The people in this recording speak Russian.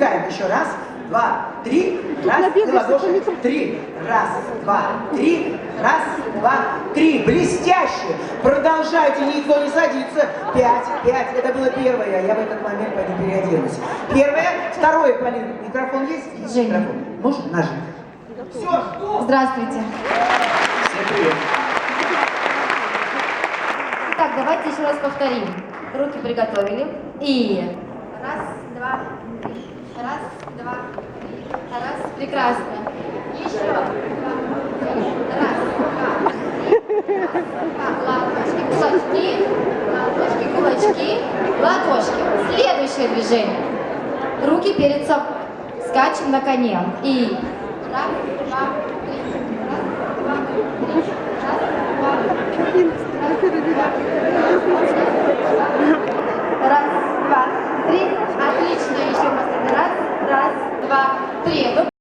Пускаем еще раз, два, три. Раз, и ладоши. Три. Раз, два, три. Раз, два, три. Блестяще. Продолжайте, никто не садится. Пять, пять. Это было первое. Я в этот момент пойду переоденусь. Первое. Второе, Полина. Микрофон есть? Есть Женя. микрофон. Можно нажать? Все, что? Здравствуйте. Всем привет. Итак, давайте еще раз повторим. Руки приготовили. И раз, два, три. Раз, два, три. Раз. Прекрасно. Еще раз. Раз, два, три. Ладошки, кулачки. Ладошки, кулачки. Ладошки. Следующее движение. Руки перед собой. Скачем на коне. И раз, два, три. Раз, два, три. Раз, два, три. Отлично. Еще последний раз. Раз, два, три.